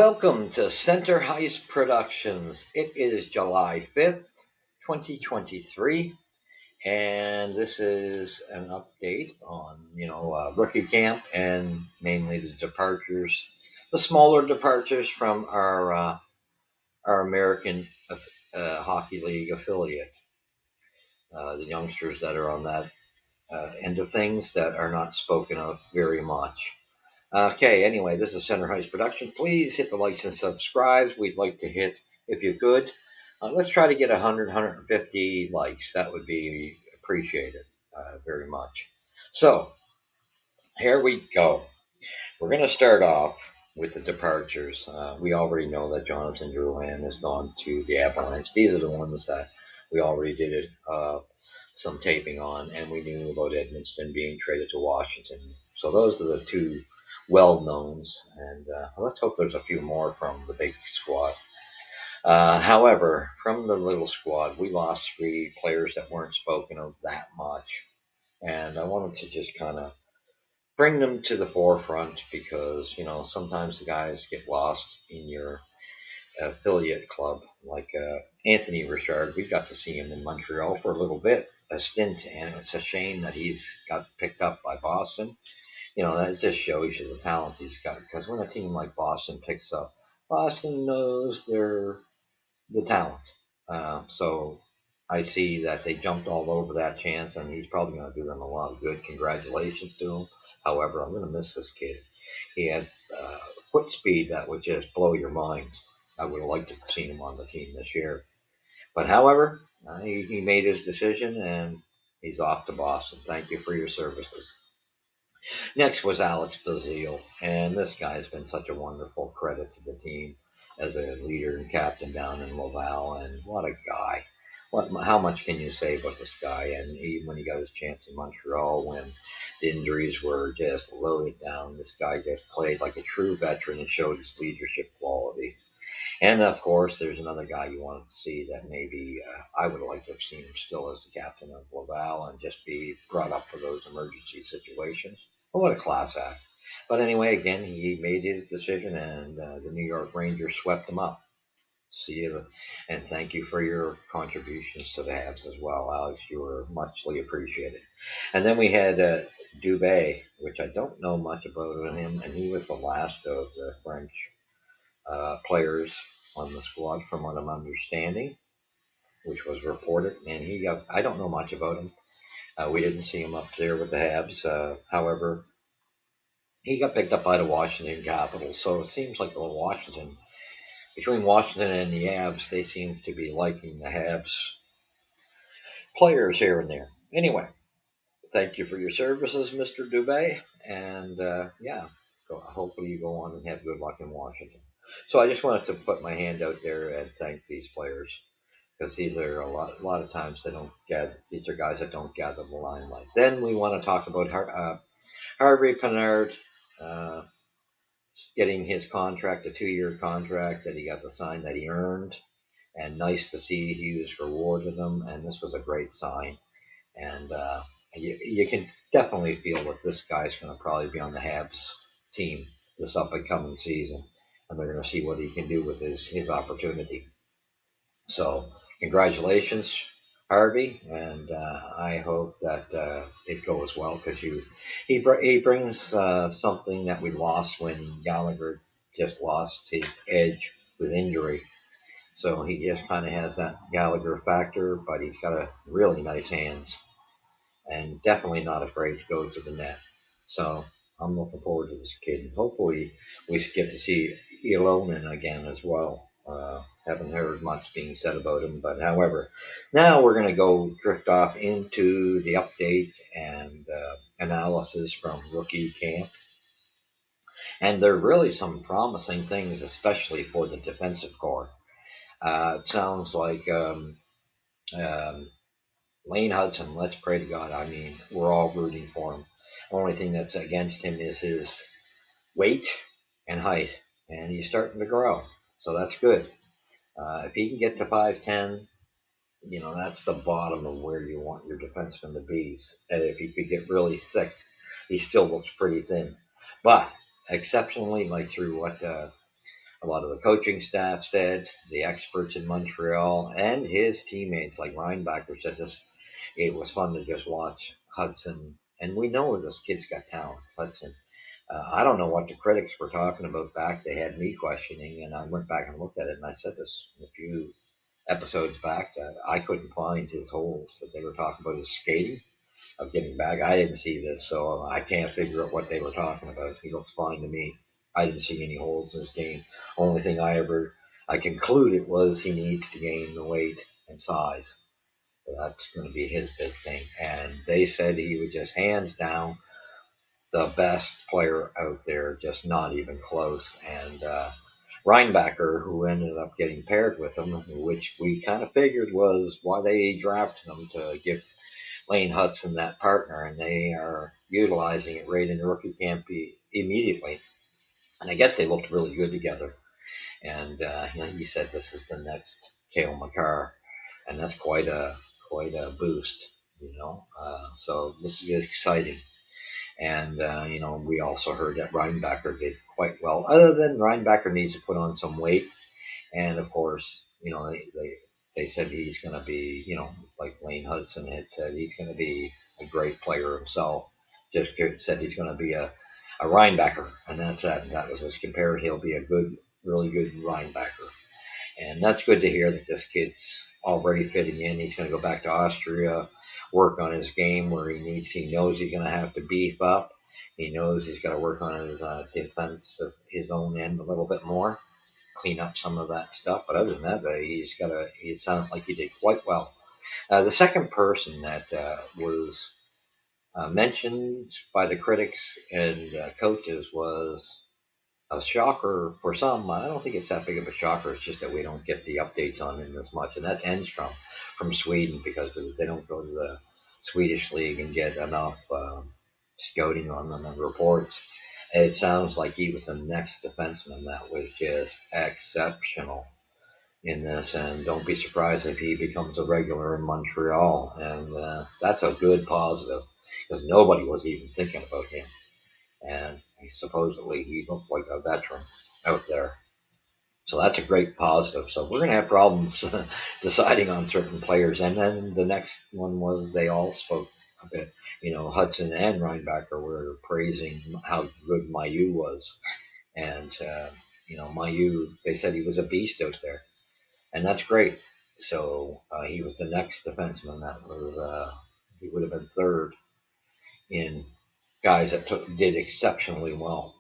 Welcome to Center Hice Productions. It is July 5th, 2023, and this is an update on, rookie camp and mainly the departures, the smaller departures from our American Hockey League affiliate, the youngsters that are on that end of things that are not spoken of very much. Okay, anyway, this is Center Heights Production. Please hit the likes and subscribes. We'd like to hit, if you could, let's try to get 100, 150 likes. That would be appreciated very much. So, here we go. We're going to start off with the departures. We already know that Jonathan Drouin has gone to the Avalanche. These are the ones that we already did some taping on, and we knew about Edmonton being traded to Washington. So those are the two well-knowns, and let's hope there's a few more from the big squad. However, from the little squad, we lost three players that weren't spoken of that much, and I wanted to just kind of bring them to the forefront because sometimes the guys get lost in your affiliate club. Like Anthony Richard, we got to see him in Montreal for a little bit, a stint, and it's a shame that he's got picked up by Boston. That just shows you the talent he's got. Because when a team like Boston picks up, Boston knows they're the talent. So I see that they jumped all over that chance, and he's probably going to do them a lot of good. Congratulations to him. However, I'm going to miss this kid. He had foot speed that would just blow your mind. I would have liked to have seen him on the team this year. But however, he made his decision, and he's off to Boston. Thank you for your services. Next was Alex Bazile, and this guy has been such a wonderful credit to the team as a leader and captain down in Laval, and what a guy. How much can you say about this guy? And even when he got his chance in Montreal, when the injuries were just loaded down, this guy just played like a true veteran and showed his leadership qualities. And of course, there's another guy you wanted to see that maybe I would have liked to have seen him still as the captain of Laval and just be brought up for those emergency situations. Well, what a class act. But anyway, again, he made his decision, and the New York Rangers swept him up. See you, and thank you for your contributions to the Habs as well, Alex. You were muchly appreciated. And then we had Dubé, which I don't know much about him, and he was the last of the French players on the squad, from what I'm understanding, which was reported. And I don't know much about him. We didn't see him up there with the Habs. However, he got picked up by the Washington Capitals. So it seems like between Washington and the Habs, they seem to be liking the Habs players here and there. Anyway, thank you for your services, Mr. Dubé. And hopefully you go on and have good luck in Washington. So I just wanted to put my hand out there and thank these players, because these are a lot of times these are guys that don't gather the limelight. Then we want to talk about Harvey Pinard getting his contract, a 2-year contract that he got the sign that he earned, and nice to see he was rewarded him, and this was a great sign. And you can definitely feel that this guy's going to probably be on the Habs team this up and coming season, and they're going to see what he can do with his opportunity. So congratulations, Harvey, and I hope that it goes well, because he brings something that we lost when Gallagher just lost his edge with injury. So he just kind of has that Gallagher factor, but he's got a really nice hands, and definitely not afraid to go to the net. So I'm looking forward to this kid. Hopefully we get to see Elonen again as well. Haven't heard much being said about him, but however, now we're going to go drift off into the update and analysis from rookie camp. And there are really some promising things, especially for the defensive core. It sounds like Lane Hudson, let's pray to God. I mean, we're all rooting for him. The only thing that's against him is his weight and height, and he's starting to grow. So that's good. If he can get to 5'10", that's the bottom of where you want your defenseman to be. And if he could get really thick, he still looks pretty thin. But exceptionally, like through what A lot of the coaching staff said, the experts in Montreal, and his teammates like Reinbacher said this. It was fun to just watch Hudson, and we know this kid's got talent, Hudson. I don't know what the critics were talking about back. They had me questioning, and I went back and looked at it, and I said this a few episodes back that I couldn't find his holes that they were talking about his skating of getting back. I didn't see this, so I can't figure out what they were talking about. He looks fine to me. I didn't see any holes in his game. Only thing I concluded was he needs to gain the weight and size. So that's going to be his big thing. And they said he was just hands down the best player out there, just not even close. And Reinbacher, who ended up getting paired with him, which we kind of figured was why they drafted him to give Lane Hudson that partner, and they are utilizing it right in the rookie camp immediately. And I guess they looked really good together. And he said this is the next Kale McCarr, and that's quite a boost, you know. So this is exciting. And we also heard that Reinbacher did quite well. Other than Reinbacher needs to put on some weight, and of course, they said he's going to be, like Lane Hudson had said, he's going to be a great player himself. Just said he's going to be a Reinbacker, and that's that. And that was his compare. He'll be a good, really good Reinbacker. And that's good to hear that this kid's already fitting in. He's going to go back to Austria, work on his game where he needs. He knows he's going to have to beef up. He knows he's got to work on his defense of his own end a little bit more, clean up some of that stuff. But other than that, he's got to. He sounds like he did quite well. The second person that was mentioned by the critics and coaches was a shocker for some. I don't think it's that big of a shocker. It's just that we don't get the updates on him as much, and that's Enstrom from Sweden because they don't go to the Swedish league and get enough scouting on them and reports. It sounds like he was the next defenseman that was just exceptional in this, and don't be surprised if he becomes a regular in Montreal, and that's a good positive because nobody was even thinking about him, and supposedly he looked like a veteran out there. So that's a great positive. So we're going to have problems deciding on certain players. And then the next one was they all spoke a bit. Hudson and Reinbacher were praising how good Mayu was. And, Mayu, they said he was a beast out there. And that's great. So he was the next defenseman that was, he would have been third in guys that did exceptionally well.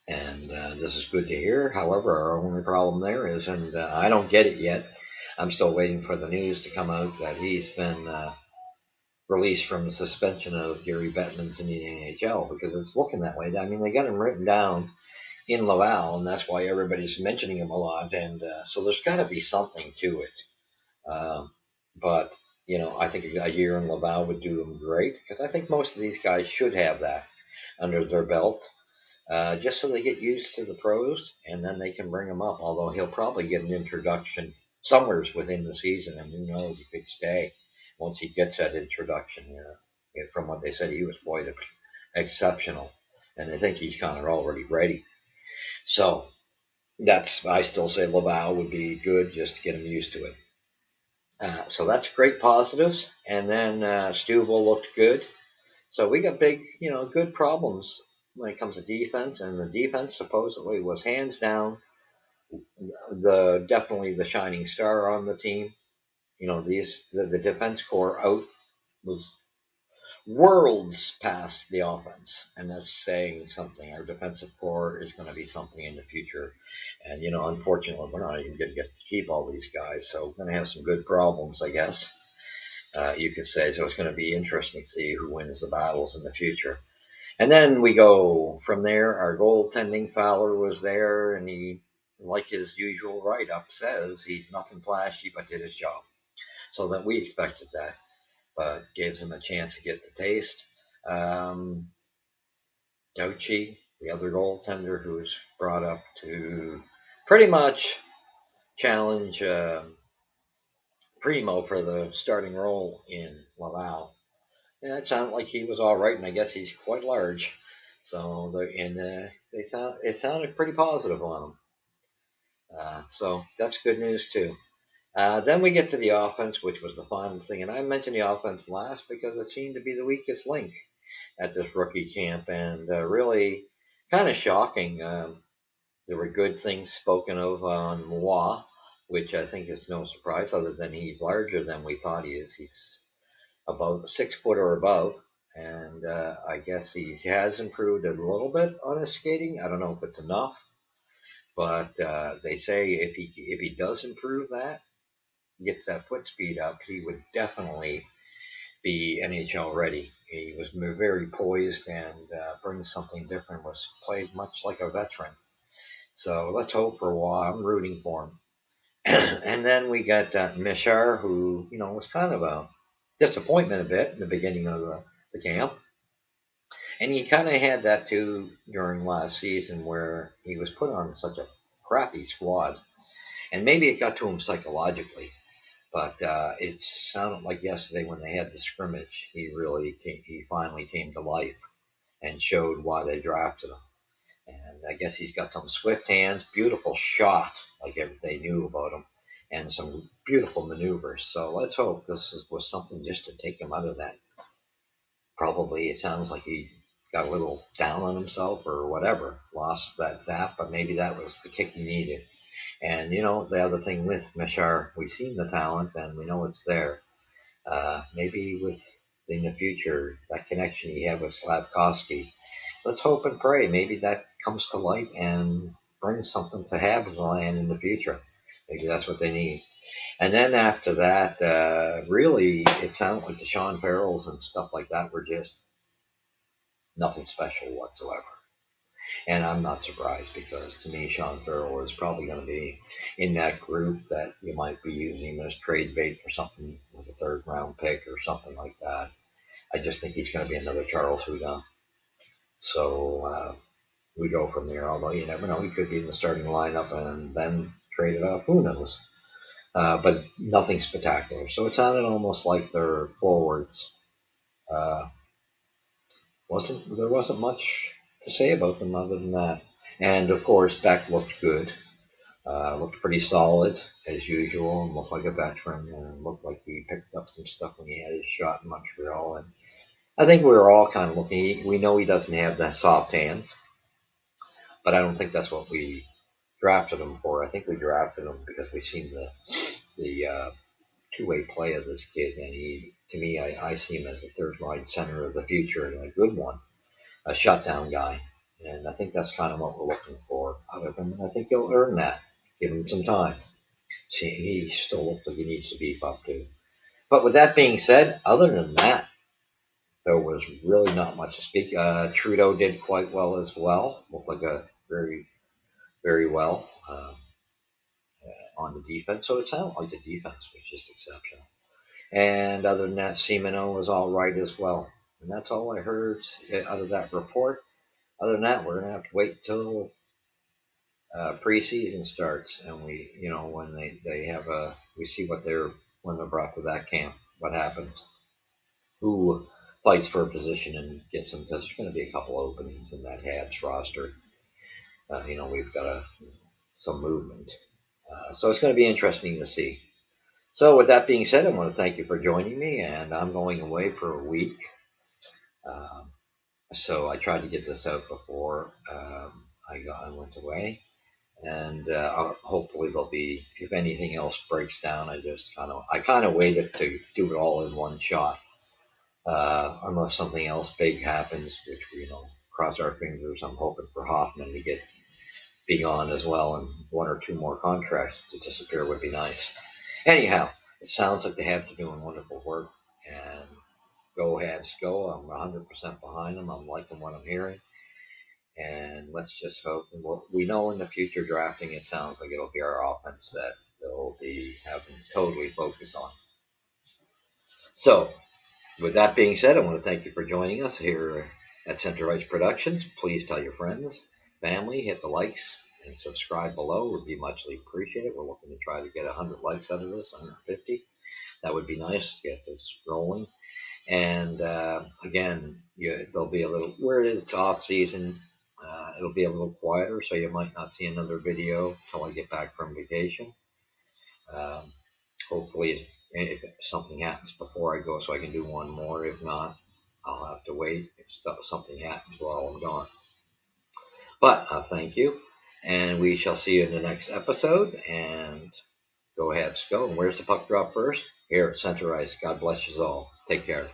And this is good to hear. However, our only problem there is, and I don't get it yet. I'm still waiting for the news to come out that he's been released from the suspension of Gary Bettman's in the NHL because it's looking that way. I mean, they got him written down in Laval, and that's why everybody's mentioning him a lot. And so there's got to be something to it. But I think a year in Laval would do him great because I think most of these guys should have that under their belt just so they get used to the pros, and then they can bring him up. Although he'll probably get an introduction somewhere within the season, and who knows, he could stay once he gets that introduction. From what they said, he was quite exceptional, and I think he's kind of already ready. So I still say Laval would be good just to get him used to it. So that's great positives, and then Stouffville looked good. So we got big, good problems when it comes to defense, and the defense supposedly was hands down definitely the shining star on the team. The defense core out was worlds past the offense, and that's saying something. Our defensive core is going to be something in the future, and unfortunately, we're not even going to get to keep all these guys, so we're going to have some good problems, I guess. You could say so. It's going to be interesting to see who wins the battles in the future. And then we go from there. Our goaltending Fowler was there, and he, like his usual write-up says, he's nothing flashy but did his job. So that we expected that, but gives him a chance to get the taste. Douchy, the other goaltender, who was brought up to pretty much challenge Primo for the starting role in Laval. And it sounded like he was all right, and I guess he's quite large. So it sounded pretty positive on him. So that's good news too. Then we get to the offense, which was the final thing. And I mentioned the offense last because it seemed to be the weakest link at this rookie camp, and really kind of shocking. There were good things spoken of on Moi, which I think is no surprise, other than he's larger than we thought he is. He's about 6 foot or above, and I guess he has improved a little bit on his skating. I don't know if it's enough, but they say if he does improve that, gets that foot speed up, he would definitely be NHL ready. He was very poised and brings something different. Was played much like a veteran. So let's hope for a while. I'm rooting for him. And then we got Mishar, who was kind of a disappointment a bit in the beginning of the camp, and he kind of had that too during last season, where he was put on such a crappy squad, and maybe it got to him psychologically. But it sounded like yesterday when they had the scrimmage, he finally came to life and showed why they drafted him. And I guess he's got some swift hands, beautiful shot, like they knew about him, and some beautiful maneuvers. So let's hope was something just to take him out of that. Probably it sounds like he got a little down on himself or whatever, lost that zap, but maybe that was the kick he needed. And the other thing with Mishar, we've seen the talent and we know it's there. Maybe in the future, that connection he had with Slavkovsky, let's hope and pray. Maybe that comes to light and brings something to Habs land in the future. Maybe that's what they need. And then after that, really, it sounded like the Sean Farrells and stuff like that were just nothing special whatsoever. And I'm not surprised because to me, Sean Farrell is probably going to be in that group that you might be using as trade bait for something like a third round pick or something like that. I just think he's going to be another Charles Hudon. So we go from there. Although you never know, he could be in the starting lineup and then trade it up. Who knows? But nothing spectacular. So it sounded almost like their forwards uh, wasn't much to say about them other than that. And of course, Beck looked good. Looked pretty solid as usual, and looked like a veteran, and looked like he picked up some stuff when he had his shot in Montreal. And I think we were all kind of looking. We know he doesn't have the soft hands, but I don't think that's what we drafted him for. I think we drafted him because we've seen the two-way play of this kid, and to me, I see him as a third line center of the future and a good one, a shutdown guy. And I think that's kind of what we're looking for out of him. And I think he'll earn that. Give him some time. See, he still looks like he needs to beef up too. But with that being said, other than that, there was really not much to speak. Trudeau did quite well as well. Looked like a very well on the defense. So it sounded like the defense was just exceptional. And other than that, Semino was all right as well. And that's all I heard out of that report. Other than that, we're gonna have to wait till preseason starts, and when they have we see when they're brought to that camp, what happens, who fights for a position and gets them, because there's going to be a couple openings in that Habs roster. We've got some movement, so it's going to be interesting to see. So with that being said, I want to thank you for joining me, and I'm going away for a week. Um, so I tried to get this out before I went away. And hopefully there'll be, if anything else breaks down, I kind of waited to do it all in one shot, unless something else big happens, which cross our fingers. I'm hoping for Hoffman to be gone as well, and one or two more contracts to disappear would be nice. Anyhow, it sounds like the Habs are doing wonderful work, and go Habs go. I'm 100% behind them. I'm liking what I'm hearing. And let's just hope. And we know in the future drafting, it sounds like it'll be our offense that they'll be having totally focus on. So, with that being said, I want to thank you for joining us here at Center Ice Productions. Please tell your friends, family, hit the likes, and subscribe below. Would be muchly appreciated. We're looking to try to get 100 likes out of this, 150. That would be nice to get this rolling. And again, there'll be a little where it's off season. It'll be a little quieter, so you might not see another video till I get back from vacation. Um, Hopefully, if something happens before I go, so I can do one more. If not, I'll have to wait if something happens while I'm gone. But thank you, and we shall see you in the next episode. And go ahead, go. And where's the puck drop first? Here at Center Ice. God bless you all. Take care.